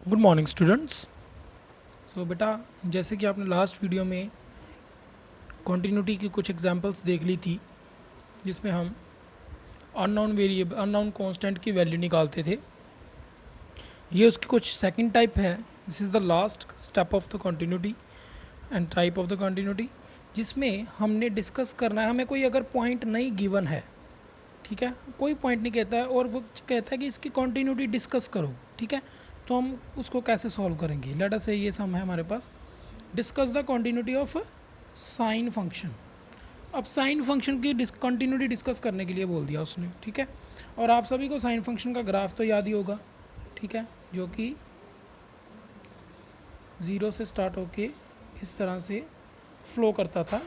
Good morning students. तो बेटा, जैसे कि आपने लास्ट वीडियो में कॉन्टीन्यूटी की कुछ एग्जांपल्स देख ली थी जिसमें हम अननोन वेरिएबल अननोन कांस्टेंट की वैल्यू निकालते थे। ये उसकी कुछ सेकंड टाइप है। This is the last step of the continuity and type of the continuity, जिसमें हमने डिस्कस करना है। हमें कोई अगर पॉइंट नहीं गिवन है, ठीक है, कोई पॉइंट नहीं कहता है और वो कहता है कि इसकी कॉन्टीन्यूटी डिस्कस करो, ठीक है, तो हम उसको कैसे सॉल्व करेंगे। लेट अस से ये सम है हमारे पास, discuss the continuity of sine function. अब साइन फंक्शन की कॉन्टीन्यूटी डिस्कस करने के लिए बोल दिया उसने, ठीक है। और आप सभी को साइन फंक्शन का ग्राफ तो याद ही होगा, ठीक है, जो कि 0 से स्टार्ट होके इस तरह से फ्लो करता था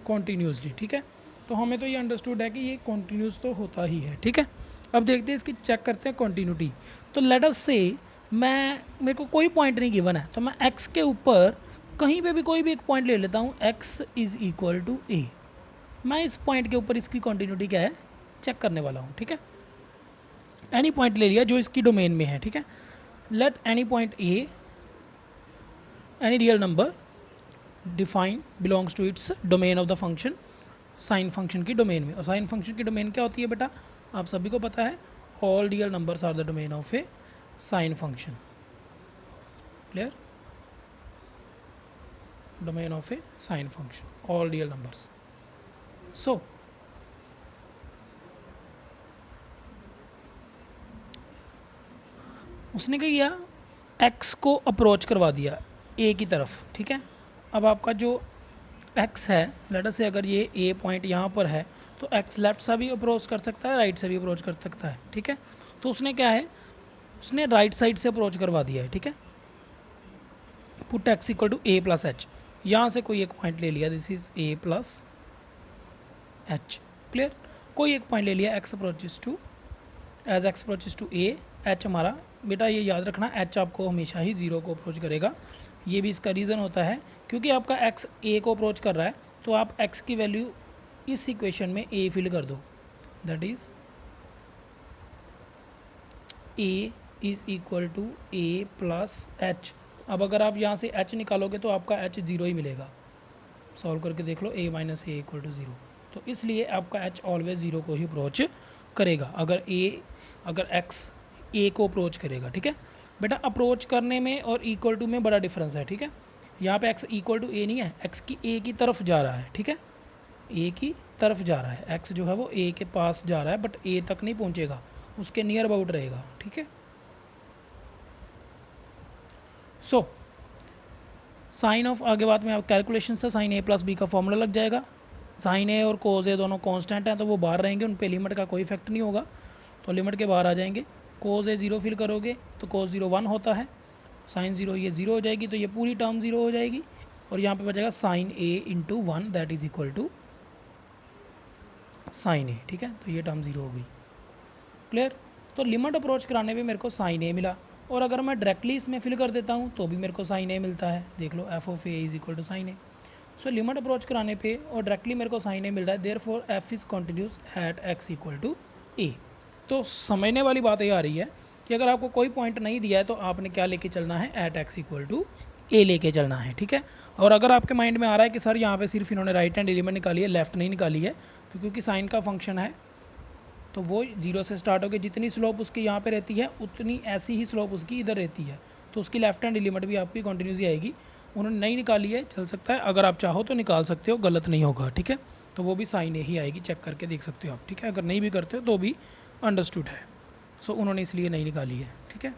कॉन्टीन्यूसली, ठीक है। तो हमें तो ये अंडरस्टूड है कि ये कॉन्टीन्यूस तो होता ही है, ठीक है। अब देखते हैं इसकी, चेक करते हैं कॉन्टीन्यूटी। तो लेट अस से मेरे को कोई पॉइंट नहीं गिवन है, तो मैं x के ऊपर कहीं पे भी कोई भी एक पॉइंट ले लेता हूँ, x is equal to a। मैं इस पॉइंट के ऊपर इसकी कॉन्टीन्यूटी क्या है चेक करने वाला हूँ, ठीक है। एनी पॉइंट ले लिया जो इसकी डोमेन में है, ठीक है। Let any point a, any real number define belongs to its domain of the function, sine function की डोमेन में। और साइन फंक्शन की डोमेन क्या होती है बेटा, आप सभी को पता है, all real numbers are the domain of a sine function. Clear? Domain of a sine function, all real numbers. So उसने क्या किया, x को अप्रोच करवा दिया a की तरफ, ठीक है। अब आपका जो x है, लेट अस से अगर ये a पॉइंट यहाँ पर है, तो x लेफ्ट से भी अप्रोच कर सकता है, राइट से भी अप्रोच कर सकता है, ठीक है। तो उसने क्या है, उसने राइट साइड से अप्रोच करवा दिया है, ठीक है। Put x equal to a plus H, यहाँ से कोई एक पॉइंट ले लिया, this is a plus H. Clear? कोई एक पॉइंट ले लिया, x approaches to, as x approaches to a, h हमारा, बेटा ये याद रखना, h आपको हमेशा ही 0 को अप्रोच करेगा। ये भी इसका रीज़न होता है क्योंकि आपका x a को अप्रोच कर रहा है, तो आप x की वैल्यू इस इक्वेशन में a फिल कर दो, that is a is equal to a plus H. अब अगर आप यहाँ से h निकालोगे तो आपका h 0 ही मिलेगा। सॉल्व करके देख लो, a minus A equal to 0, तो इसलिए आपका h ऑलवेज 0 को ही अप्रोच करेगा अगर x a को अप्रोच करेगा, ठीक है। बेटा अप्रोच करने में और इक्वल टू में बड़ा डिफरेंस है, ठीक है। यहाँ पे x इक्वल टू a नहीं है, x की a की तरफ जा रहा है, ठीक है, a की तरफ जा रहा है, x जो है वो a के पास जा रहा है, बट a तक नहीं पहुँचेगा, उसके नियर अबाउट रहेगा, ठीक है। सो साइन ऑफ, आगे बाद में आप कैलकुलेशन से साइन a प्लस बी का फॉर्मूला लग जाएगा। साइन ए और कोज ए दोनों कांस्टेंट हैं, तो वो बाहर रहेंगे, उन पे लिमिट का कोई इफेक्ट नहीं होगा, तो लिमिट के बाहर आ जाएंगे। कोज ए 0 फिल करोगे तो कोज 0 1 होता है, साइन 0 ये 0 हो जाएगी, तो ये पूरी टर्म 0 हो जाएगी, और यहाँ पे बचेगा sine a into 1 that is equal to sine a, ठीक है। तो ये टर्म 0 हो गई। क्लियर? तो लिमिट अप्रोच कराने पे मेरे को साइन ए मिला, और अगर मैं डायरेक्टली इसमें फिल कर देता हूँ तो भी मेरे को साइन ए मिलता है। देख लो, f of a is equal to sine a. So limit approach कराने पे और डायरेक्टली मेरे को साइन ए मिल रहा है, therefore F is continuous at x equal to a. तो समझने वाली बात ये आ रही है कि अगर आपको कोई पॉइंट नहीं दिया है तो आपने क्या लेके चलना है, एट एक्स इक्वल टू ए लेके चलना है, ठीक है। और अगर आपके माइंड में आ रहा है कि सर यहाँ पे सिर्फ इन्होंने राइट हैंड एलिमेंट निकाली है, लेफ्ट नहीं निकाली है, तो क्योंकि साइन का फंक्शन है तो वो 0 से स्टार्ट होकर जितनी स्लोप उसकी यहाँ पे रहती है उतनी ऐसी ही स्लोप उसकी इधर रहती है, तो उसकी लेफ्ट हैंड लिमिट भी आपकी कंटिन्यूस ही आएगी। उन्होंने नहीं निकाली है, चल सकता है, अगर आप चाहो तो निकाल सकते हो, गलत नहीं होगा, ठीक है। तो वो भी साइन ही आएगी, चेक करके देख सकते हो आप, ठीक है। अगर नहीं भी करते हो तो भी अंडरस्टूड है। सो उन्होंने इसलिए नहीं निकाली है, ठीक है,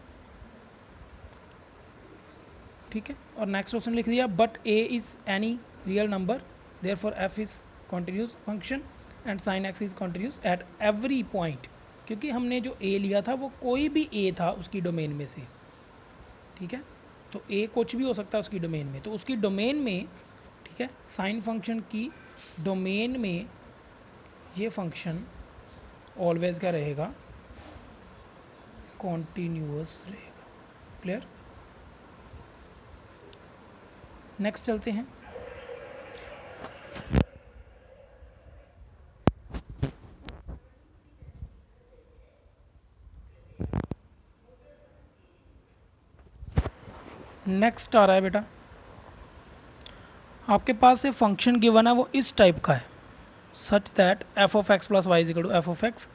ठीक है। और नेक्स्ट क्वेश्चन लिख दिया, but A is any real number, therefore F is continuous function and sine X is continuous at every point. क्योंकि हमने जो ए लिया था वो कोई भी ए था उसकी डोमेन में से, ठीक है। तो ए कुछ भी हो सकता है उसकी डोमेन में, तो उसकी डोमेन में, ठीक है, साइन फंक्शन की डोमेन में ये फंक्शन ऑलवेज क्या रहेगा, कॉन्टीन्यूअस रहेगा। क्लियर? नेक्स्ट चलते हैं। नेक्स्ट आ रहा है बेटा, आपके पास ये फंक्शन गिवन है वो इस टाइप का है, such that F of X plus Y is equal to F of X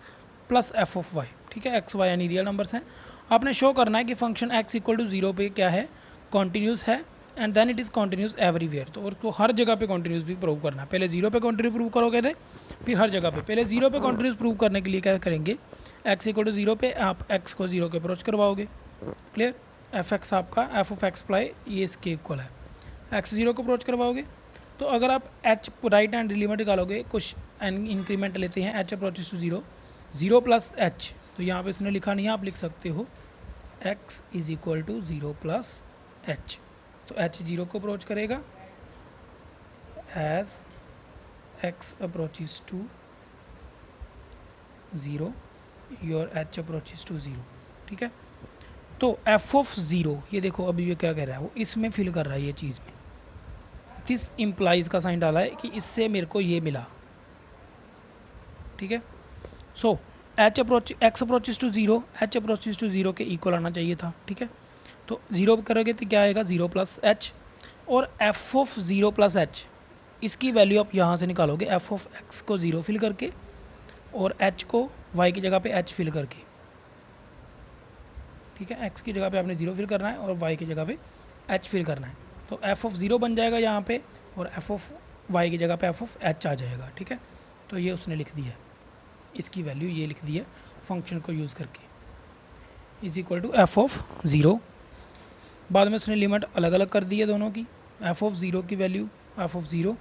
plus F of Y, ठीक है। एक्स वाई यानी रियल नंबर्स हैं। आपने शो करना है कि फंक्शन एक्स इक्वल टू 0 पे क्या है, कॉन्टीन्यूस है, and then it is continuous everywhere. तो और तो हर जगह पे कॉन्टीन्यूस भी प्रूव करना है। पहले 0 पे कॉन्टीन्यूस प्रूव करोगे थे, फिर हर जगह पे। पहले 0 पे कॉन्टीन्यूस प्रूव करने के लिए क्या करेंगे, एक्स इक्वल टू 0 पे आप एक्स को 0 के अप्रोच करवाओगे, क्लियर। एफ एक्स आपका एफ ऑफ एक्स प्लाई ये इसके इक्वल है, एक्स 0 को अप्रोच करवाओगे। तो अगर आप एच राइट हैंड लिमिट निकालोगे, कुछ इंक्रीमेंट लेते हैं, H approaches to 0, 0 plus H, तो यहाँ पे इसने लिखा नहीं है, आप लिख सकते हो x is equal to 0 plus H. तो h 0 को अप्रोच करेगा, as x approaches to 0 your h approaches to 0, ठीक है। तो f ऑफ 0, ये देखो अभी ये क्या कह रहा है, वो इसमें फिल कर रहा है ये चीज़ में, दिस इम्प्लाइज का साइन डाला है कि इससे मेरे को ये मिला, ठीक है। So H approach X approaches to 0, H approaches to 0 के इक्वल आना चाहिए था, ठीक है। तो 0 करोगे तो क्या आएगा, 0 प्लस एच, और एफ ऑफ 0 प्लस एच, इसकी वैल्यू आप यहाँ से निकालोगे, एफ ऑफ एक्स को 0 फिल करके और एच को वाई की जगह पे एच फिल करके, ठीक है। एक्स की जगह पे आपने 0 फिल करना है और वाई की जगह पे एच फिल करना है। तो एफ ऑफ 0 बन जाएगा यहाँ पे, और एफ ऑफ वाई की जगह पे एफ ऑफ एच आ जाएगा, ठीक है। तो ये उसने लिख दिया है, इसकी वैल्यू ये लिख दी है फंक्शन को यूज़ करके, is equal to F of 0। बाद में उसने लिमिट अलग अलग कर दी है दोनों की, एफ ऑफ 0 की value F of 0,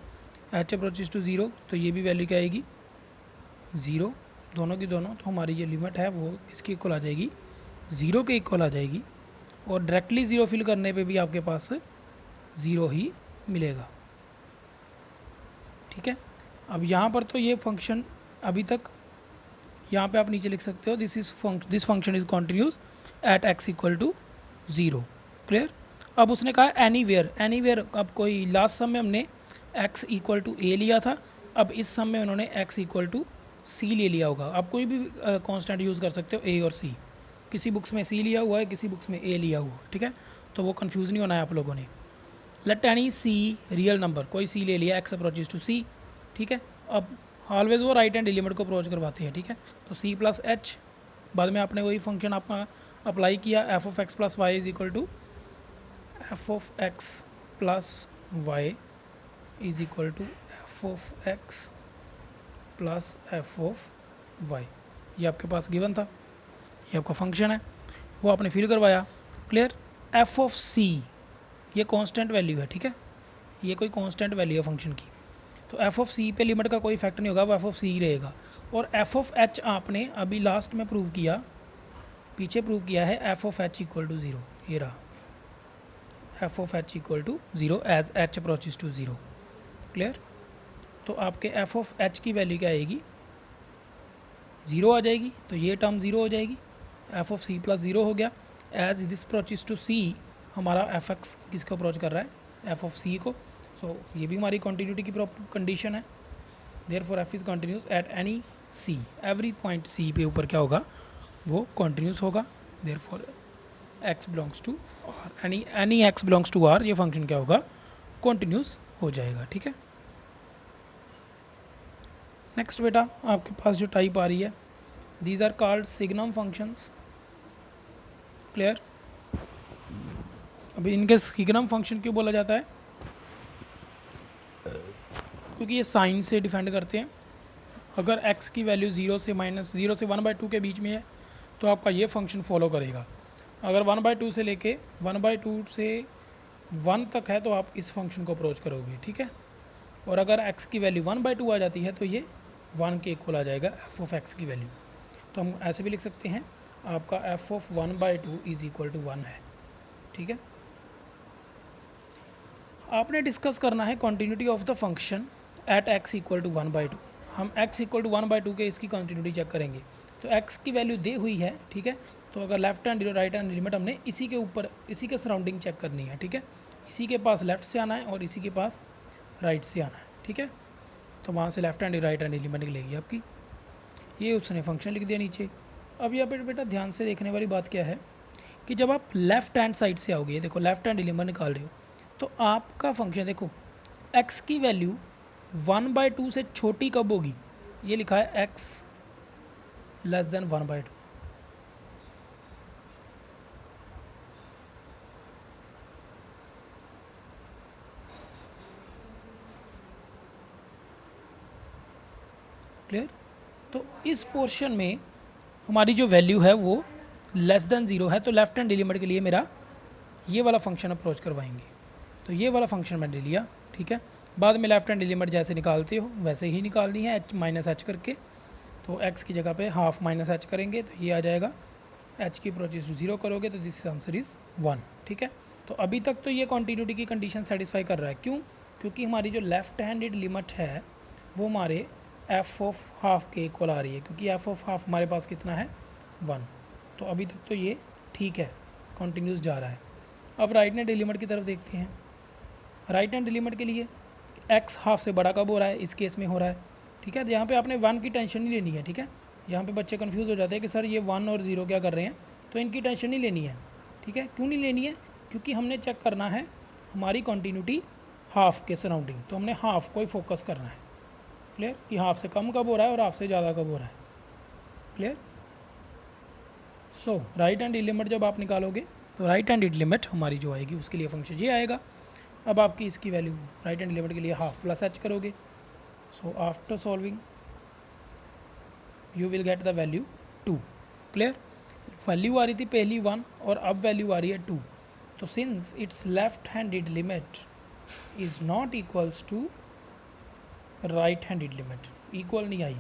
H approaches to 0, तो ये भी वैल्यू क्या आएगी 0, दोनों की दोनों। तो हमारी ये लिमिट है वो इसकी इक्वल आ जाएगी, 0 के इक्वल आ जाएगी, और डायरेक्टली 0 फिल करने पे भी आपके पास 0 ही मिलेगा, ठीक है। अब यहाँ पर तो ये फंक्शन अभी तक, यहाँ पे आप नीचे लिख सकते हो this function is continuous at x equal to 0, clear. अब उसने कहा एनीवेयर, अब कोई लास्ट सम में हमने x इक्वल टू ए लिया था, अब इस सम में उन्होंने x इक्वल टू सी ले लिया होगा। आप कोई भी कांस्टेंट यूज़ कर सकते हो, a और c, किसी बुक्स में c लिया हुआ है, किसी बुक्स में a लिया हुआ है, ठीक है। तो वो कन्फ्यूज़ नहीं होना है आप लोगों ने। Let any c real number, कोई c ले लिया, x अप्रोचेस टू c, ठीक है। अब ऑलवेज वो राइट हैंड लिमिट को अप्रोच करवाते हैं, ठीक है। तो c प्लस एच, बाद में आपने वही फंक्शन आपका अप्लाई किया, F of X plus Y is equal to F of X plus Y is equal to F of X plus F of Y. ये आपके पास गिवन था, ये आपका फंक्शन है, वो आपने फिल करवाया, क्लियर। एफ ऑफ सी, ये कांस्टेंट वैल्यू है, ठीक है, ये कोई कांस्टेंट वैल्यू है फंक्शन की। तो एफ ऑफ सी पे लिमिट का कोई इफेक्ट नहीं होगा, वो एफ ऑफ सी रहेगा। और एफ ऑफ एच आपने अभी लास्ट में प्रूव किया, पीछे प्रूव किया है, F of H equal to 0, ये रहा F of H equal to 0 as H approaches to 0, clear. तो आपके एफ ऑफ एच की वैल्यू क्या आएगी, 0 आ जाएगी, तो ये टर्म 0 हो जाएगी, एफ ऑफ सी प्लस 0 हो गया, एज दिस अप्रोचेस टू सी, हमारा एफ एक्स किसको अप्रोच कर रहा है, एफ ऑफ सी को। सो ये भी हमारी कॉन्टीन्यूटी की कंडीशन है, therefore F is continuous at any C, every point C पे ऊपर क्या होगा, वो कॉन्टीन्यूस होगा, therefore X belongs to R, any X belongs to R, ये फंक्शन क्या होगा, कॉन्टीन्यूस हो जाएगा, ठीक है। नेक्स्ट बेटा आपके पास जो टाइप आ रही है, these are called signum functions, clear. अभी इनके सिग्नम फंक्शन क्यों बोला जाता है, क्योंकि ये साइन से डिफेंड करते हैं। अगर x की वैल्यू 0 से -1/2 के बीच में है तो आपका ये फंक्शन फॉलो करेगा। अगर 1/2 से लेके 1/2 से 1 तक है तो आप इस फंक्शन को अप्रोच करोगे, ठीक है। और अगर x की वैल्यू 1/2 आ जाती है तो ये 1 के इक्वल आ जाएगा एफ ऑफ एक्स की वैल्यू। तो हम ऐसे भी लिख सकते हैं, आपका F of 1/2 is equal to 1 है, ठीक है। आपने डिस्कस करना है continuity of the function at x equal to 1/2। हम x इक्वल टू 1/2 के इसकी कॉन्टीन्यूटी चेक करेंगे। तो x की वैल्यू दे हुई है, ठीक है। तो अगर left hand right hand limit हमने इसी के ऊपर, इसी के सराउंडिंग चेक करनी है, ठीक है। इसी के पास लेफ्ट से आना है और इसी के पास राइट से आना है, ठीक है। तो वहाँ से left hand right hand limit निकलेगी आपकी। ये उसने फंक्शन लिख दिया नीचे। अब यहाँ पर बेटा ध्यान से देखने वाली बात क्या है कि जब आप लेफ्ट हैंड साइड से आओगे, देखो लेफ्ट हैंड डिलीमर निकाल रहे हो, तो आपका फंक्शन देखो x की वैल्यू 1/2 से छोटी कब होगी, ये लिखा है x लेस देन 1/2। क्लियर। तो इस पोर्शन में हमारी जो वैल्यू है वो लेस देन 0 है, तो लेफ्ट हैंड डिलीमर के लिए मेरा ये वाला फंक्शन अप्रोच करवाएंगे। तो ये वाला फंक्शन मैंने लिया, ठीक है। बाद में लेफ्ट हैंड डिलीमर जैसे निकालते हो वैसे ही निकालनी है, h माइनस एच करके। तो x की जगह पे हाफ माइनस एच करेंगे तो ये आ जाएगा, h की अप्रोच टू 0 करोगे तो दिस आंसर इज़ 1, ठीक है। तो अभी तक तो ये कॉन्टीन्यूटी की कंडीशन सेटिस्फाई कर रहा है, क्यों? क्योंकि हमारी जो लेफ्ट हैंडेड लिमिट है वो हमारे एफ ऑफ हाफ के इक्वल आ रही है, क्योंकि एफ ऑफ हाफ हमारे पास कितना है 1। तो अभी तक तो ये ठीक है, कॉन्टीन्यूस जा रहा है। अब राइट हैंड लिमिट की तरफ देखते हैं। राइट हैंड लिमिट के लिए x हाफ से बड़ा कब हो रहा है, इस केस में हो रहा है, ठीक है। तो यहाँ पे आपने 1 की टेंशन नहीं लेनी है, ठीक है। यहाँ पे बच्चे कंफ्यूज हो जाते हैं कि सर ये 1 और 0 क्या कर रहे हैं, तो इनकी टेंशन नहीं लेनी है, ठीक है। क्यों नहीं लेनी है? क्योंकि हमने चेक करना है हमारी कॉन्टीन्यूटी हाफ के सराउंडिंग, तो हमने हाफ को ही फोकस करना है। क्लियर, कि हाफ से कम कब हो रहा है और हाफ से ज़्यादा कब हो रहा है। क्लियर। सो राइट हैंड लिमिट जब आप निकालोगे तो राइट हैंड लिमिट हमारी जो आएगी उसके लिए फंक्शन ये आएगा। अब आपकी इसकी वैल्यू राइट हैंड लिमिट के लिए हाफ प्लस एच करोगे, so after solving you will get the value 2। Clear. Value आ रही थी पहली 1 और अब वैल्यू आ रही है 2। तो since it's left handed limit is not equals to right handed limit, equal नहीं आई,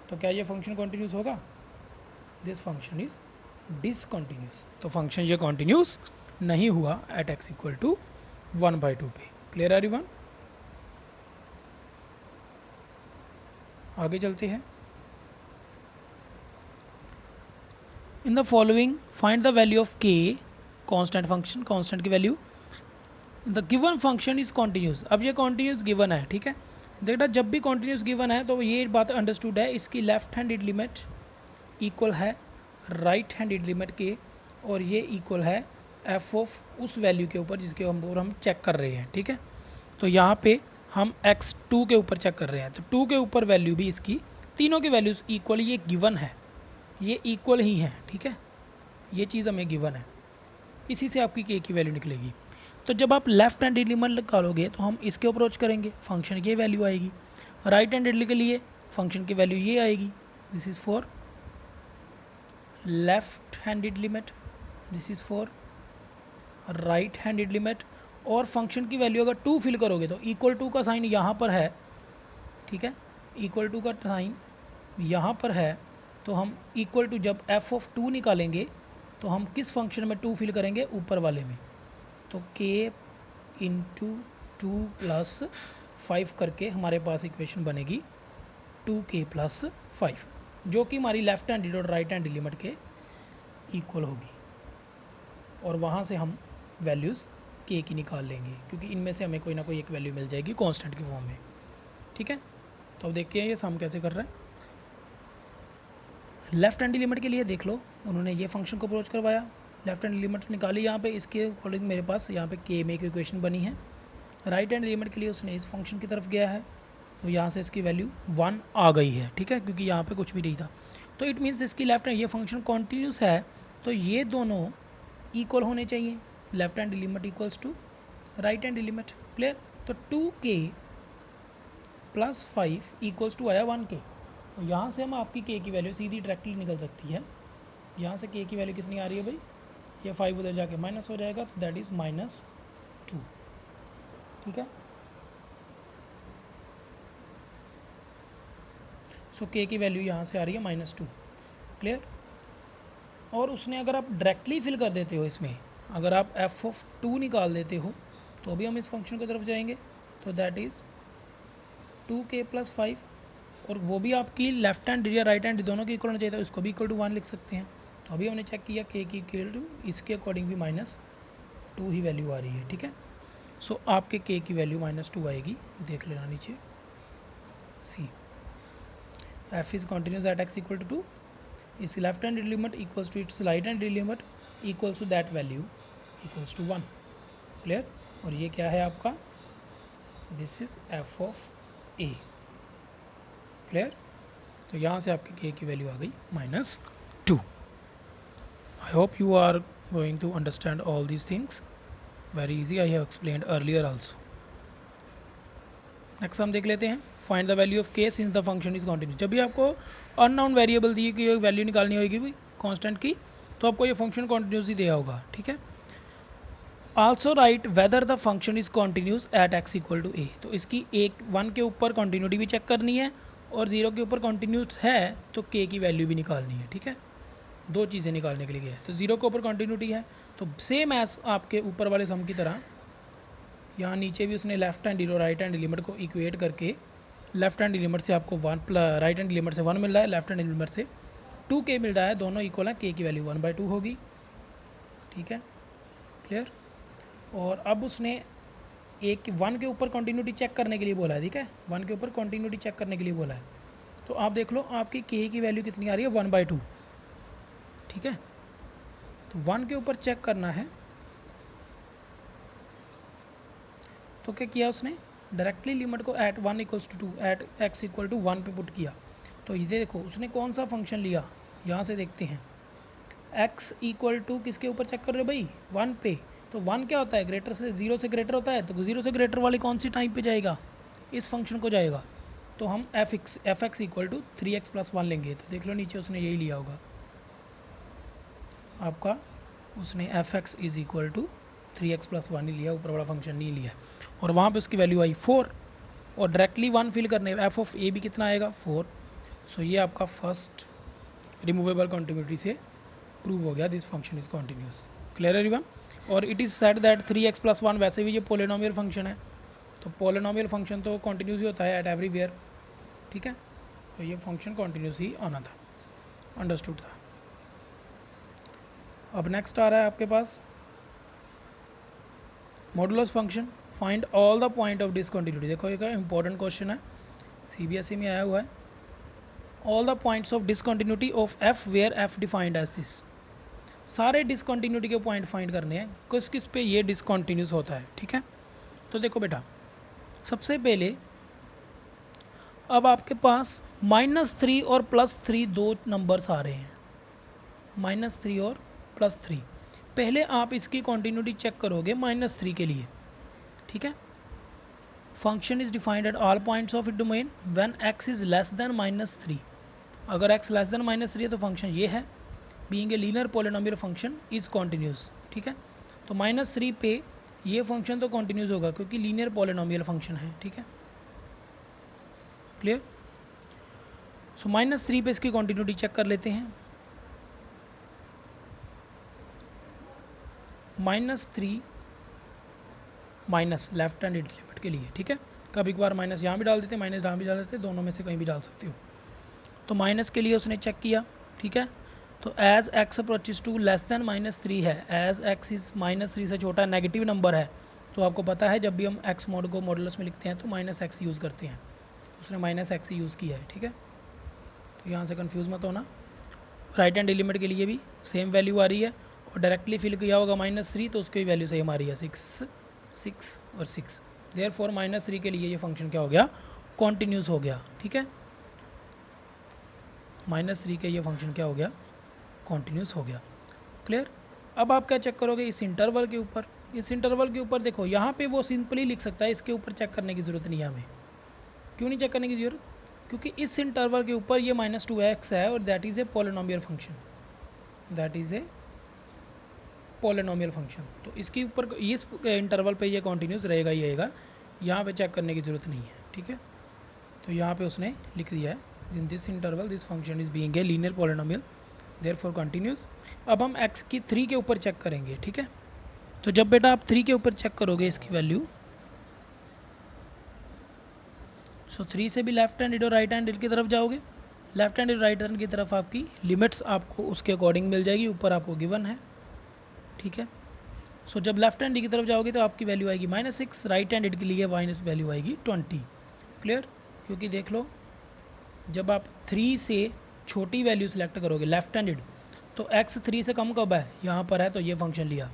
तो क्या ये फंक्शन कॉन्टिन्यूस होगा? This function is discontinuous. तो फंक्शन ये कॉन्टिन्यूस नहीं हुआ एट x इक्वल टू 1/2 पे। Clear everyone? आगे चलते हैं। In the following find the value of k, constant function, constant की value. The given function is continuous. अब ये कॉन्टिन्यूस गिवन है, ठीक है। देखना जब भी कॉन्टिन्यूस गिवन है तो ये बात अंडरस्टूड है, इसकी लेफ्ट हैंडेड लिमिट इक्वल है राइट हैंडेड लिमिट के, और ये इक्वल है एफ ऑफ उस वैल्यू के ऊपर जिसके ऊपर हम चेक कर रहे हैं, ठीक है। तो यहाँ पे हम x2 के ऊपर चेक कर रहे हैं, तो 2 के ऊपर वैल्यू भी इसकी, तीनों की वैल्यूज़ इक्वल, ये गिवन है, ये इक्वल ही है, ठीक है। ये चीज़ हमें गिवन है, इसी से आपकी k की वैल्यू निकलेगी। तो जब आप लेफ्ट हैंड लिमिट निकालोगे तो हम इसके अप्रोच करेंगे, फंक्शन की वैल्यू आएगी। राइट हैंड के लिए फंक्शन की वैल्यू ये आएगी, this is for left handed limit, this is for right handed limit. और फंक्शन की वैल्यू अगर 2 फिल करोगे तो इक्वल टू का साइन यहाँ पर है, ठीक है, इक्वल टू का साइन यहाँ पर है। तो हम इक्वल टू जब एफ ऑफ 2 निकालेंगे तो हम किस फंक्शन में 2 फिल करेंगे? ऊपर वाले में। तो k इंटू 2 प्लस 5 करके हमारे पास इक्वेशन बनेगी 2k प्लस 5, जो कि हमारी लेफ्ट हैंडेड और राइट हैंड लिमिट के इक्वल होगी। और वहाँ से हम वैल्यूज़ k की निकाल लेंगे, क्योंकि इनमें से हमें कोई ना कोई एक वैल्यू मिल जाएगी कांस्टेंट की फॉर्म में, ठीक है। तो अब देखते हैं ये सम कैसे कर रहा है। लेफ्ट हैंड लिमिट के लिए देख लो, उन्होंने ये फंक्शन को अप्रोच करवाया, लेफ्ट हैंड लिमिट निकाली यहाँ पे, इसके अकॉर्डिंग मेरे पास यहाँ पे k में एक इक्वेशन बनी है। राइट हैंड लिमिट के लिए उसने इस फंक्शन की तरफ गया है, तो यहाँ से इसकी वैल्यू 1 आ गई है, ठीक है, क्योंकि यहाँ पे कुछ भी नहीं था। तो इट मीन्स इसकी लेफ्ट हैंड, ये फंक्शन कॉन्टीन्यूस है, तो ये दोनों इक्वल होने चाहिए, left hand limit equals to right hand limit. Clear. तो 2k प्लस 5 इक्वल्स टू आया 1k। तो यहाँ से हम आपकी k की वैल्यू सीधी डायरेक्टली निकल सकती है। यहाँ से k की वैल्यू कितनी आ रही है भाई? ये 5 उधर जाके माइनस हो जाएगा, तो दैट इज़ -2, ठीक है। सो k की वैल्यू यहाँ से आ रही है -2। क्लियर। और उसने अगर आप डायरेक्टली फिल कर देते हो इसमें, अगर आप एफ ऑफ 2 निकाल देते हो तो भी हम इस फंक्शन की तरफ जाएंगे, तो दैट इज़ 2k प्लस 5, और वो भी आपकी लेफ्ट हैंड या राइट हैंड दोनों की इक्वल होना चाहिए था, उसको भी इक्वल टू 1 लिख सकते हैं। तो अभी हमने चेक किया k की इक्वल टू, इसके अकॉर्डिंग भी -2 ही वैल्यू आ रही है, ठीक है। सो आपके k की वैल्यू -2 आएगी, देख लेना नीचे सी। f is continuous at x equal to 2, इस left hand limit equals to its right hand limit, equals to that value equals to 1। Clear. और ये क्या है आपका, this is F of A. Clear. तो यहाँ से आपकी के की वैल्यू आ गई -2। I hope you are going to understand all these things very easy. I have explained earlier also. Next हम देख लेते हैं, find the value of K since the function is continuous. जब भी आपको अननोन वेरिएबल दी कि वैल्यू निकालनी होगी कांस्टेंट की, तो आपको ये फंक्शन कॉन्टिन्यूस ही दिया होगा। ठीक है। Also write whether the function is continuous at x equal to a. तो इसकी 1 के ऊपर कॉन्टिन्यूटी भी चेक करनी है और 0 के ऊपर कॉन्टिन्यूस है तो के की वैल्यू भी निकालनी है। ठीक है, दो चीज़ें निकालने के लिए है। तो 0 के ऊपर कॉन्टिन्यूटी है तो सेम एज आपके ऊपर वाले सम की तरह यहाँ नीचे भी उसने लेफ्ट हैंड और राइट हैंड लिमिट को इक्वेट करके लेफ्ट हैंड लिमिट से आपको 1 राइट हैंड लिमिट से 1 मिल रहा है, लेफ्ट हैंड लिमिट से 2k मिल रहा है, दोनों इक्वल है, k की वैल्यू 1/2 होगी। ठीक है, क्लियर। और अब उसने 1 के ऊपर कॉन्टिन्यूटी चेक करने के लिए बोला है। ठीक है, 1 के ऊपर कॉन्टिन्यूटी चेक करने के लिए बोला है। तो आप देख लो आपकी k की वैल्यू कितनी आ रही है, 1/2। ठीक है, तो 1 के ऊपर चेक करना है तो क्या किया उसने, डायरेक्टली लिमिट को एट 1 = 2 एट x = 1 पे पुट किया। तो ये देखो उसने कौन सा फंक्शन लिया, यहाँ से देखते हैं। x = किसके ऊपर चेक कर रहे हो भाई, 1 पे। तो 1 क्या होता है, ग्रेटर से 0 से ग्रेटर होता है। तो 0 से ग्रेटर वाली कौन सी टाइम पे जाएगा, इस फंक्शन को जाएगा। तो हम fx = 3x + 1 लेंगे। तो देख लो नीचे उसने यही लिया होगा आपका, उसने fx = 3x + 1 ही लिया, ऊपर वाला फंक्शन नहीं लिया। और वहाँ पे उसकी वैल्यू आई 4 और डायरेक्टली 1 फिल करने f ऑफ a भी कितना आएगा, 4। सो ये आपका फर्स्ट रिमूवेबल कॉन्टिन्यूटी से प्रूव हो गया this function is continuous. Clear everyone. और it is said that 3x + 1 वैसे भी ये पोलिनोमियल फंक्शन है, तो पोलिनोमियल फंक्शन तो कॉन्टिन्यूस ही होता है एट एवरीवेयर। ठीक है, तो ये फंक्शन कॉन्टिन्यूस ही आना था, अंडरस्टूड था। अब नेक्स्ट आ रहा है आपके पास modulus function, find all the point of discontinuity. देखो एक इंपॉर्टेंट क्वेश्चन है, CBSE में आया हुआ है। All the points of discontinuity of f where f defined as this. सारे डिसकंटिन्यूटी के पॉइंट फाइंड करने हैं, किस किस पे ये डिसकंटिन्यूस होता है। ठीक है, तो देखो बेटा सबसे पहले अब आपके पास -3 और +3 दो नंबर्स आ रहे हैं, -3 और +3। पहले आप इसकी कॉन्टिन्यूटी चेक करोगे -3 के लिए। ठीक है, function is defined at all points of it domain when x is less than -3। अगर x लेस देन -3 है तो फंक्शन ये है, being a linear polynomial function is continuous. ठीक है, तो -3 पे ये फंक्शन तो कॉन्टिन्यूस होगा क्योंकि लीनियर पोलिनोमियल फंक्शन है। ठीक है, क्लियर। सो -3 पे इसकी कॉन्टिन्यूटी चेक कर लेते हैं। -3 माइनस लेफ्ट हैंड लिमिट के लिए। ठीक है, कभी कभार माइनस यहाँ भी डाल देते हैं, माइनस यहाँ भी डाल देते हैं, दोनों में से कहीं भी डाल सकते हो। तो माइनस के लिए उसने चेक किया। ठीक है, तो as x approaches to less than -3 है, एज x इज -3 से छोटा है, नेगेटिव नंबर है। तो आपको पता है जब भी हम x मॉड को मॉडुलस में लिखते हैं तो -x यूज़ करते हैं, उसने -x यूज़ किया है। ठीक है, तो यहाँ से कंफ्यूज मत होना। राइट हैंड लिमिट के लिए भी सेम वैल्यू आ रही है और डायरेक्टली फिल किया होगा -3 तो उसकी वैल्यू सेम आ रही है 6 और 6। देयरफॉर -3 के लिए ये फंक्शन क्या हो गया, कॉन्टिन्यूस हो गया। ठीक है, -3 के ये फंक्शन क्या हो गया, कॉन्टिन्यूस हो गया। क्लियर। अब आप क्या चेक करोगे इस इंटरवल के ऊपर। इस इंटरवल के ऊपर देखो यहाँ पे वो सिंपली लिख सकता है, इसके ऊपर चेक करने की ज़रूरत नहीं है हमें। क्यों नहीं चेक करने की ज़रूरत, क्योंकि इस इंटरवल के ऊपर ये -2x है और that is a polynomial function, that is a polynomial function. तो इसके ऊपर इस इंटरवल पे ये कॉन्टिन्यूस रहेगा ही रहेगा, यहाँ पे चेक करने की ज़रूरत नहीं है। ठीक है, तो यहाँ पे उसने लिख दिया है in this interval this function is being a linear polynomial therefore continuous. अब हम x की 3 के ऊपर चेक करेंगे। ठीक है, तो जब बेटा आप 3 के ऊपर चेक करोगे इसकी वैल्यू, सो 3 से भी लेफ्ट हैंड और राइट हैंड की तरफ जाओगे, लेफ्ट हैंड और राइट हैंड की तरफ आपकी लिमिट्स आपको उसके अकॉर्डिंग मिल जाएगी, ऊपर आपको गिवन है। ठीक है, सो जब लेफ्ट हैंड की तरफ जाओगे तो आपकी वैल्यू आएगी -6, राइट हैंड के लिए माइनस वैल्यू आएगी 20। क्लियर, क्योंकि देख लो जब आप 3 से छोटी वैल्यू सिलेक्ट करोगे लेफ्ट हैंडेड तो x3 से कम कब है, यहाँ पर है तो ये फंक्शन लिया,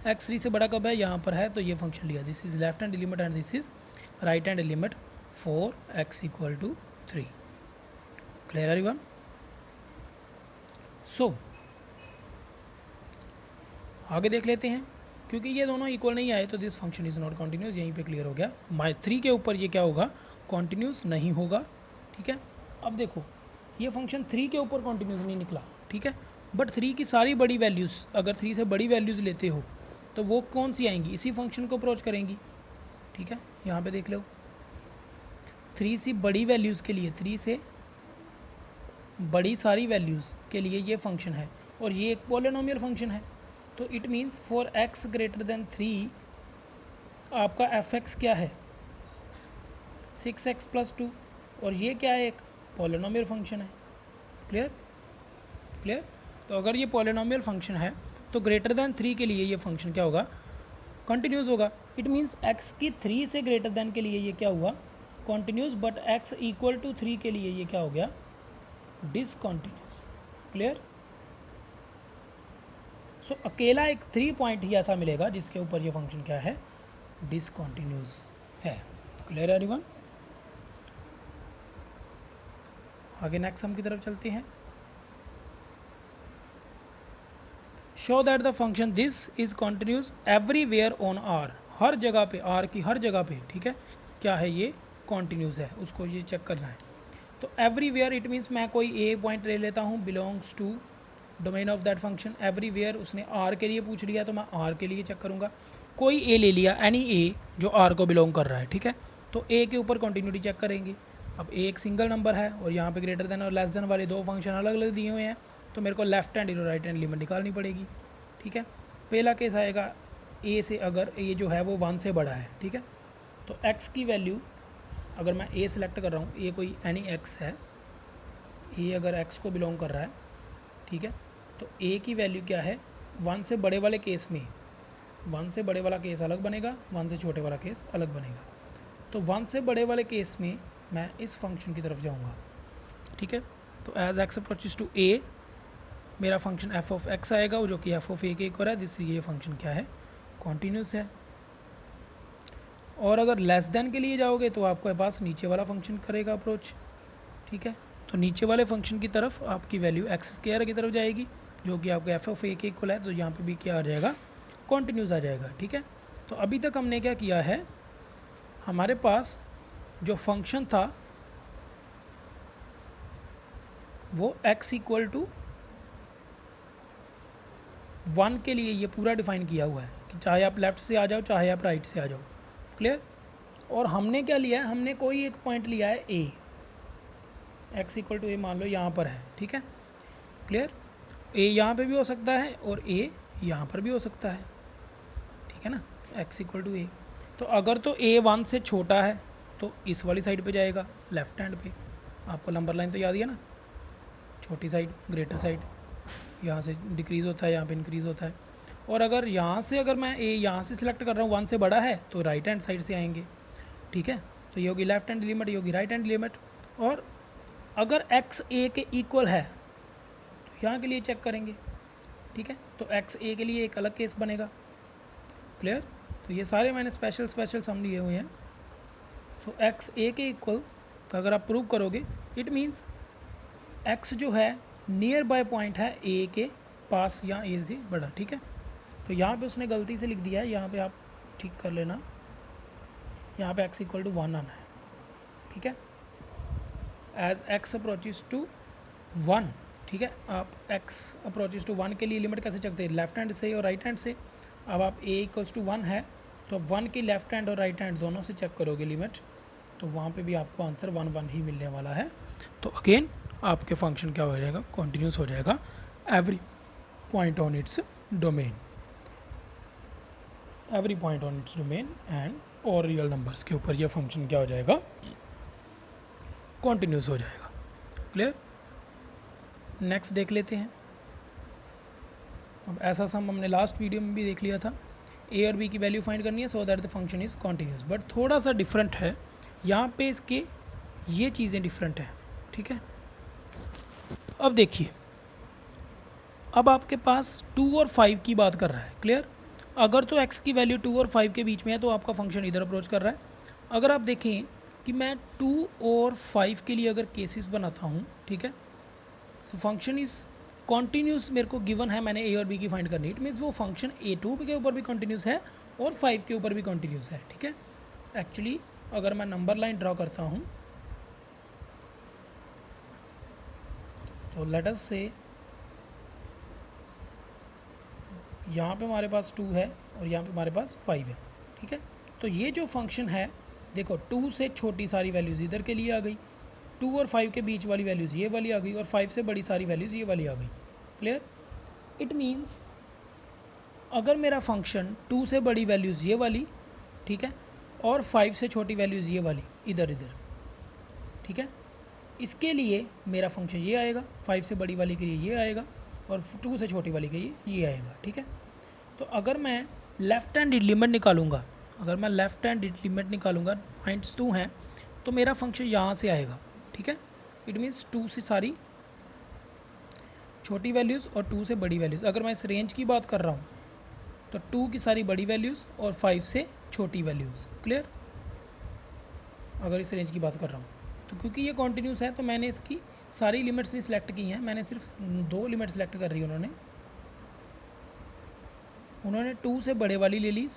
x3 से बड़ा कब है, यहाँ पर है तो ये फंक्शन लिया। This is left hand limit and this is right hand limit for x equal to 3। Clear everyone? So आगे देख लेते हैं, क्योंकि ये दोनों इक्वल नहीं आए तो this function is not continuous, यहीं पे क्लियर हो गया। -3 के ऊपर ये क्या होगा, कॉन्टिन्यूस नहीं होगा। ठीक है, अब देखो ये फंक्शन 3 के ऊपर कॉन्टिन्यूस नहीं निकला, ठीक है, बट 3 की सारी बड़ी वैल्यूज़, अगर 3 से बड़ी वैल्यूज़ लेते हो तो वो कौन सी आएंगी, इसी फंक्शन को अप्रोच करेंगी। ठीक है, यहाँ पे देख लो 3 से बड़ी वैल्यूज़ के लिए, 3 से बड़ी सारी वैल्यूज़ के लिए ये फंक्शन है और ये एक पॉलिनोमियल फंक्शन है। तो it means for x greater than 3 आपका f(x) क्या है, 6x + 2, और ये क्या है, एक पॉलिनोमियल फंक्शन है। क्लियर? क्लियर? तो अगर ये पॉलिनोमियल फंक्शन है तो ग्रेटर देन 3 के लिए ये फंक्शन क्या होगा, कंटिन्यूस होगा। इट मीन्स x की 3 से ग्रेटर देन के लिए ये क्या हुआ, continuous, but x equal to 3 के लिए ये क्या हो गया, डिसकॉन्टिन्यूस। क्लियर? सो अकेला एक 3 पॉइंट ही ऐसा मिलेगा जिसके ऊपर ये फंक्शन क्या है, डिसकॉन्टिन्यूस है। Clear everyone? आगे नेक्स्ट सम की तरफ चलते हैं। Show that the function this is continuous everywhere on R, हर जगह पे, आर की हर जगह पे, ठीक है, क्या है, ये कॉन्टिन्यूस है, उसको ये चेक करना है। तो एवरीवेयर इट मीन्स मैं कोई ए पॉइंट ले लेता हूँ, belongs to domain of that function. Everywhere उसने आर के लिए पूछ लिया तो मैं आर के लिए चेक करूँगा। कोई ए ले लिया, एनी ए जो आर को बिलोंग कर रहा है, ठीक है, तो ए के ऊपर कंटिन्यूटी चेक करेंगे। अब ए एक सिंगल नंबर है और यहाँ पे ग्रेटर देन और लेस देन वाले दो फंक्शन अलग अलग दिए हुए हैं, तो मेरे को लेफ्ट हैंड और राइट हैंड लिमिट निकालनी पड़ेगी। ठीक है, पहला केस आएगा ए से, अगर ए जो है वो 1 से बड़ा है, ठीक है, तो एक्स की वैल्यू, अगर मैं ए सिलेक्ट कर रहा हूँ, ए कोई एनी एक्स है, ए अगर एक्स को बिलोंग कर रहा है, ठीक है, तो ए की वैल्यू क्या है, 1 से बड़े वाले केस में, 1 से बड़े वाला केस अलग बनेगा, 1 से छोटे वाला केस अलग बनेगा। तो 1 से बड़े वाले केस में मैं इस फंक्शन की तरफ जाऊंगा। ठीक है, तो एज एक्स अप्रोचेस टू ए मेरा फंक्शन एफ ऑफ एक्स आएगा, जो कि एफ ऑफ ए के इक्वल है, जिससे ये फंक्शन क्या है, कॉन्टीन्यूस है। और अगर लेस देन के लिए जाओगे तो आपके पास नीचे वाला फंक्शन करेगा अप्रोच। ठीक है, तो नीचे वाले फंक्शन की तरफ आपकी वैल्यू एक्स स्क्वायर की तरफ जाएगी, जो कि आपके एफ ऑफ ए के इक्वल है, तो यहाँ पे भी क्या आ जाएगा, कॉन्टिन्यूस आ जाएगा। ठीक है, तो अभी तक हमने क्या किया है, हमारे पास जो फंक्शन था वो x इक्वल टू 1 के लिए ये पूरा डिफाइन किया हुआ है कि चाहे आप लेफ़्ट से आ जाओ चाहे आप राइट से आ जाओ। क्लियर? और हमने क्या लिया है, हमने कोई एक पॉइंट लिया है a, x equal to a मान लो यहाँ पर है। ठीक है, क्लियर? a यहाँ पे भी हो सकता है और a यहाँ पर भी हो सकता है। ठीक है ना, x इक्वल टू a, तो अगर तो a 1 से छोटा है तो इस वाली साइड पे जाएगा, लेफ्ट हैंड पे। आपको नंबर लाइन तो याद ही है ना, छोटी साइड ग्रेटर साइड, यहाँ से डिक्रीज़ होता है, यहाँ पे इंक्रीज़ होता है। और अगर यहाँ से, अगर मैं ए यहाँ से सिलेक्ट कर रहा हूँ, 1 से बड़ा है तो राइट हैंड साइड से आएंगे। ठीक है, तो ये होगी लेफ्ट हैंड लिमिट, ये होगी राइट हैंड लिमिट। और अगर x a के इक्वल है तो यहाँ के लिए चेक करेंगे। ठीक है, तो x a के लिए एक अलग केस बनेगा। क्लियर? तो ये सारे मैंने स्पेशल सम लिए हुए हैं। सो x a के इक्वल अगर आप प्रूव करोगे, इट मीन्स x जो है नियर बाय पॉइंट है a के पास या a से बड़ा। ठीक है, तो यहाँ पे उसने गलती से लिख दिया है, यहाँ पे आप ठीक कर लेना, यहाँ पे x इक्वल टू 1 आना है। ठीक है, एज x अप्रोचेस टू 1। ठीक है, आप x अप्रोचेस टू 1 के लिए लिमिट कैसे चलते हैं, लेफ्ट हैंड से और राइट हैंड से। अब आप a इक्वल्स टू 1 है तो 1 की लेफ्ट हैंड और राइट हैंड दोनों से चेक करोगे लिमिट, तो वहाँ पे भी आपको आंसर 1 1 ही मिलने वाला है। तो अगेन आपके फंक्शन क्या हो जाएगा, कॉन्टिन्यूस हो जाएगा every point on its domain, every point on its domain and और रियल नंबर्स के ऊपर यह फंक्शन क्या हो जाएगा, कॉन्टिन्यूस हो जाएगा। क्लियर? नेक्स्ट देख लेते हैं। अब ऐसा सम हमने लास्ट वीडियो में भी देख लिया था, ए और बी की वैल्यू फाइंड करनी है so that the function is continuous, but थोड़ा सा डिफरेंट है यहाँ पे, इसके ये चीज़ें डिफरेंट हैं। ठीक है, अब देखिए, अब आपके पास 2 और 5 की बात कर रहा है, क्लियर। अगर तो x की वैल्यू 2 और 5 के बीच में है तो आपका फंक्शन इधर अप्रोच कर रहा है। अगर आप देखें कि मैं 2 और 5 के लिए अगर केसेस बनाता हूँ, ठीक है, सो फंक्शन इज़ कॉन्टीन्यूस मेरे को गिवन है, मैंने ए और बी की फाइंड करनी है। इट मीन्स वो फंक्शन A2 के ऊपर भी कॉन्टीन्यूस है और 5 के ऊपर भी कॉन्टीन्यूस है, ठीक है। एक्चुअली अगर मैं नंबर लाइन ड्रॉ करता हूँ तो लेट अस से यहाँ पे हमारे पास 2 है और यहाँ पे हमारे पास 5 है, ठीक है। तो ये जो फंक्शन है, देखो 2 से छोटी सारी वैल्यूज़ इधर के लिए आ गई, 2 और 5 के बीच वाली वैल्यूज़ ये वाली आ गई और 5 से बड़ी सारी वैल्यूज़ ये वाली आ गई, क्लियर। इट मीन्स अगर मेरा फंक्शन 2 से बड़ी वैल्यूज़ ये वाली, ठीक है, और 5 से छोटी वैल्यूज़ ये वाली इधर इधर, ठीक है, इसके लिए मेरा फंक्शन ये आएगा, 5 से बड़ी वाली के लिए ये आएगा और 2 से छोटी वाली के लिए ये आएगा, ठीक है। तो अगर मैं लेफ़्ट हैंड लिमिट निकालूंगा, अगर मैं लेफ़्ट हैंड लिमिट निकालूंगा, पॉइंट्स 2 हैं तो मेरा फंक्शन यहाँ से आएगा, ठीक है। इट मीन्स 2 से सारी छोटी वैल्यूज़ और 2 से बड़ी वैल्यूज़। अगर मैं इस रेंज की बात कर रहा हूँ तो 2 की सारी बड़ी वैल्यूज़ और 5 से छोटी वैल्यूज़, क्लियर। अगर इस रेंज की बात कर रहा हूँ तो क्योंकि ये कॉन्टीन्यूस है तो मैंने इसकी सारी लिमिट्स नहीं सिलेक्ट की हैं, मैंने सिर्फ 2 लिमिट सेलेक्ट कर रही है उन्होंने 2 से बड़े वाली ले ली,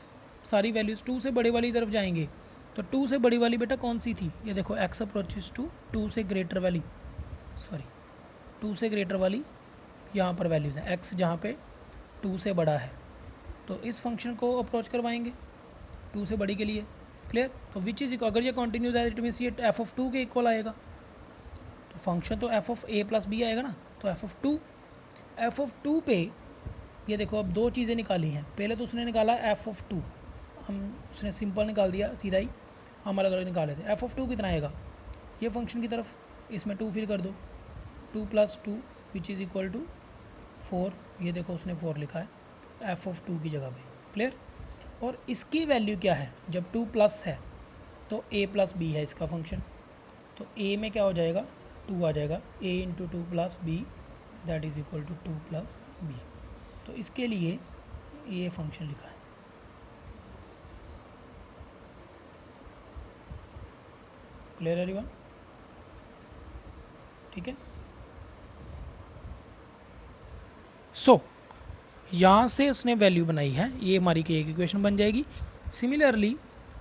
सारी वैल्यूज़ 2 से बड़े वाली तरफ जाएंगे। तो 2 से बड़ी वाली बेटा कौन सी थी, ये देखो x अप्रोचेस टू 2 से ग्रेटर वाली, 2 से ग्रेटर वाली यहाँ पर वैल्यूज़ है, x जहाँ पे 2 से बड़ा है तो इस फंक्शन को अप्रोच करवाएंगे 2 से बड़ी के लिए, क्लियर। तो विच इज़, अगर ये कॉन्टीन्यूस है इट मीन्स ये f(2) के इक्वल आएगा, तो फंक्शन तो f(a + b) आएगा ना। तो f(2) पे ये देखो अब 2 चीज़ें निकाली हैं। पहले तो उसने निकाला f(2), उसने सिंपल निकाल दिया सीधा ही, हम अलग अलग निकाले थे। f(2) कितना आएगा, ये फंक्शन की तरफ, इसमें 2 फिल कर दो, 2 + 2 विच इज़ इक्वल टू 4, ये देखो उसने 4 लिखा है f(2) की जगह पे, क्लियर। और इसकी वैल्यू क्या है, जब 2 प्लस है तो a + b है इसका फंक्शन, तो a में क्या हो जाएगा, 2 आ जाएगा, a × 2 + b that is equal to 2 + b। तो इसके लिए ये फंक्शन लिखा है, क्लियर एवरीवन, ठीक है। सो यहाँ से उसने वैल्यू बनाई है, ये हमारी एक इक्वेशन बन जाएगी। सिमिलरली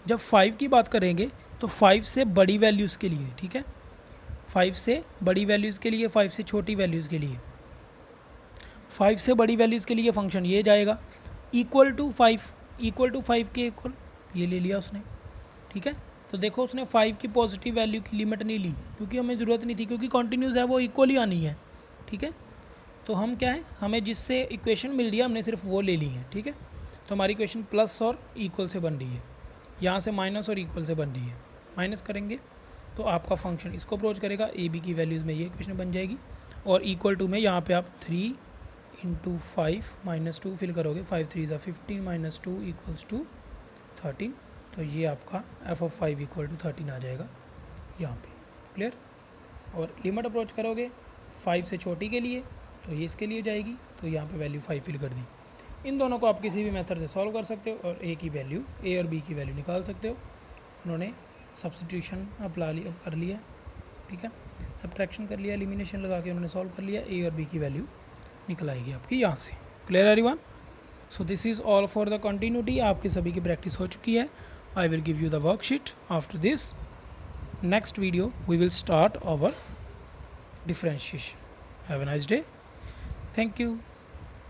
जब 5 की बात करेंगे तो 5 से बड़ी वैल्यूज़ के लिए, ठीक है, 5 से बड़ी वैल्यूज़ के लिए, 5 से छोटी वैल्यूज़ के लिए, 5 से बड़ी वैल्यूज़ के लिए फंक्शन ये जाएगा इक्वल टू 5 के इक्वल, ये ले लिया उसने, ठीक है। तो देखो उसने 5 की पॉजिटिव वैल्यू की लिमिट नहीं ली क्योंकि हमें ज़रूरत नहीं थी, क्योंकि कॉन्टीन्यूस है वो इक्वल ही आनी है, ठीक है। तो हम क्या है, हमें जिससे इक्वेशन मिल रही है हमने सिर्फ वो ले ली है, ठीक है। तो हमारी इक्वेशन प्लस और इक्वल से बन रही है, यहाँ से माइनस और इक्वल से बन रही है। माइनस करेंगे तो आपका फंक्शन इसको अप्रोच करेगा, ए बी की वैल्यूज़ में ये इक्वेशन बन जाएगी, और इक्वल टू में यहाँ पे आप 3 × 5 - 2 फिल करोगे, 5 × 3 = 15 - 2 = 13। तो ये आपका f(5) = 13 आ जाएगा यहाँ पे, क्लियर। और लिमिट अप्रोच करोगे 5 से छोटी के लिए तो ये इसके लिए जाएगी, तो यहाँ पे वैल्यू 5 फिल कर दी। इन दोनों को आप किसी भी मेथड से सॉल्व कर सकते हो और ए और बी की वैल्यू निकाल सकते हो। उन्होंने सब्स्टिट्यूशन कर लिया, ठीक है, सब्ट्रैक्शन कर लिया, एलिमिनेशन लगा के उन्होंने सॉल्व कर लिया, ए और बी की वैल्यू निकल आएगी आपकी यहाँ से, clear everyone. So this is all for the continuity. आपकी सभी की प्रैक्टिस हो चुकी है। I will give you the worksheet after this. Next video we will start our differentiation. Have a nice day. Thank you.